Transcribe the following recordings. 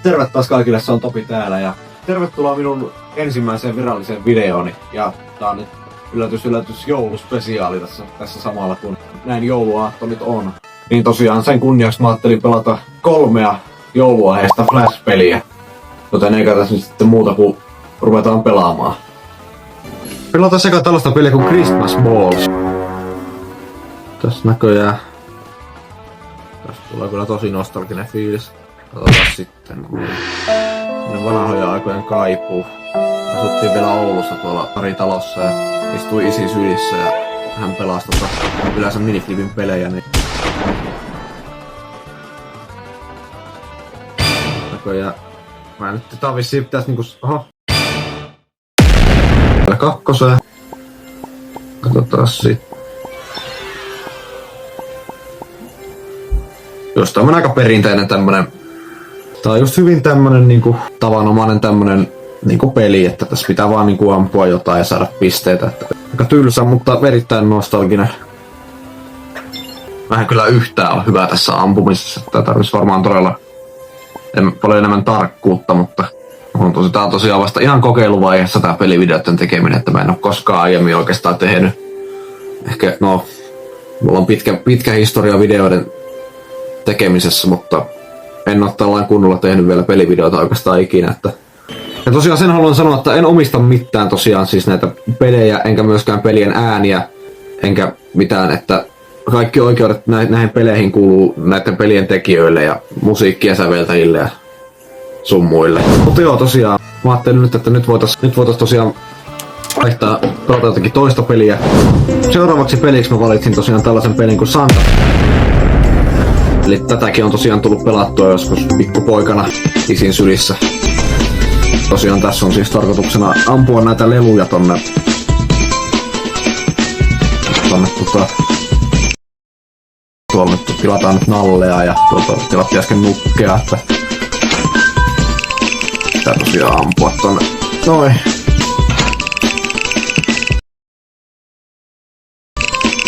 Terve taas kaikille, se on Topi täällä ja tervetuloa minun ensimmäiseen viralliseen videooni. Ja tää on nyt yllätys jouluspesiaali tässä samalla kun näin jouluaatto nyt on. Niin tosiaan sen kunniaksi mä ajattelin pelata 3 jouluaiheista Flash-peliä. Joten eikä tässä nyt sitten muuta kuin ruvetaan pelaamaan. Pelataan sekä tällaista peliä kuin Christmas Balls. Tässä näköjään. Tästä tulee kyllä tosi nostalginen fiilis. Katsotaan sitten. Vanhoja aikojen kaipuu. Asuttiin vielä Oulussa tuolla Paritalossa ja istui isi sylissä ja hän pelasi yleensä miniflipin pelejä. Niin näköjään. Mä nyt tää vissiin pitäis niinku... Oho. Täällä 2. Katsotaan sitten. Just tämmönen aika perinteinen tämmönen. Tää on just hyvin tämmönen niinku tavanomainen tämmönen niinku peli, että tässä pitää vaan niinku ampua jotain ja saada pisteitä. Että aika tylsä, mutta erittäin nostalginen. Vähän kyllä yhtään on hyvä tässä ampumisessa. Tää tarvitsisi varmaan todella paljon enemmän tarkkuutta, mutta tää on tosiaan vasta ihan kokeiluvaiheessa tää pelivideoiden tekeminen, että mä en oo koskaan aiemmin oikeastaan tehnyt. Ehkä mulla on pitkä historia videoiden tekemisessä, mutta en oo tällainen kunnolla tehnyt vielä pelivideoita oikeastaan ikinä. Ja tosiaan sen haluan sanoa, että en omista mitään tosiaan siis näitä pelejä, enkä myöskään pelien ääniä, enkä mitään, että kaikki oikeudet näihin peleihin kuuluu näiden pelien tekijöille ja musiikkien säveltäjille ja sun muille. Mutta joo, tosiaan, mä ajattelin nyt, että nyt voitais tosiaan vaihtaa pelata jotakin toista peliä. Seuraavaksi peliksi mä valitsin tosiaan tällaisen pelin kuin Santa. Eli tätäkin on tosiaan tullut pelattua joskus pikkupoikana isin sylissä. Tosiaan tässä on siis tarkoituksena ampua näitä leluja tonne tuolla nyt tilataan nyt nalleja ja tilattiin äsken nukkea, että pitää tosiaan ampua tonne noin.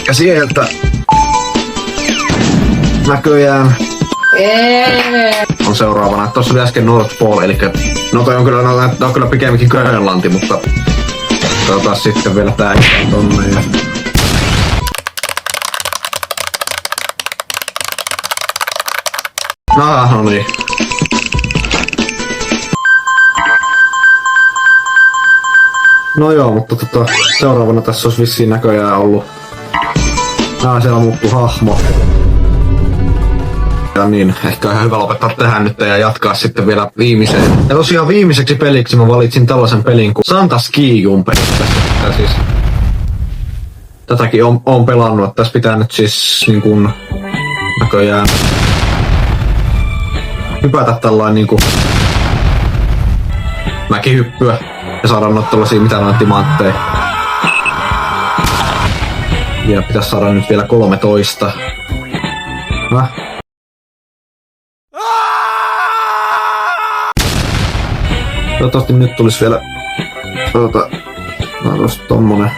Ja sieltä näköjään on seuraavana. Tossa oli äsken North Pole, eli toi on kyllä pikemminkin Grönlanti, mutta katsotaan sitten vielä tää tonne ja no niin. No joo, mutta seuraavana tässä olisi vissiin näköjään ollut. Siellä muuttuu hahmo. Ja niin, ehkä on ihan hyvä lopettaa tähän nyt ja jatkaa sitten vielä viimeiseen. Ja tosiaan viimeiseksi peliksi mä valitsin tällaisen pelin kuin Santa Ski Jumper. Siis tätäkin on pelannut, että tässä pitää nyt siis niin kuin näköjään hypätä tällainen niinku mäkihyppyä ja saada noita tällaisia noita timantteja. Ja pitäis saada nyt vielä 13. Toivottavasti nyt tulis vielä tosta tommonen.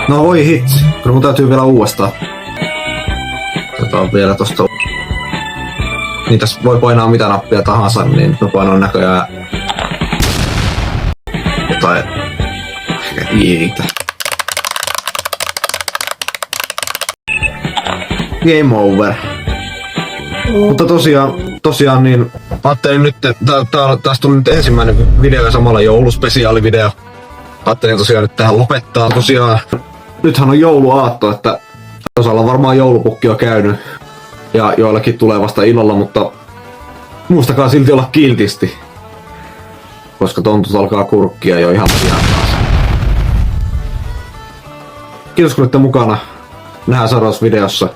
No oi hitsi, kyllä mun täytyy vielä uudestaan. Vielä tosta. Niin tässä voi painaa mitä nappia tahansa, niin mä painan näköjään jotain niitä. Game over. Mutta tosiaan niin ajattelin nyt, tästä tuli nyt ensimmäinen video ja samalla jouluspesiaalivideo. Ajattelin tosiaan nyt tähän lopettaa. Tosiaan nythän on jouluaatto, että osalla varmaan joulupukki on käynyt. Ja joillakin tulee vasta illalla, mutta muistakaa silti olla kiltisti. Koska tontut alkaa kurkkia jo ihan pian taas. Kiitos kun olitte mukana. Nähdään seuraavassa videossa.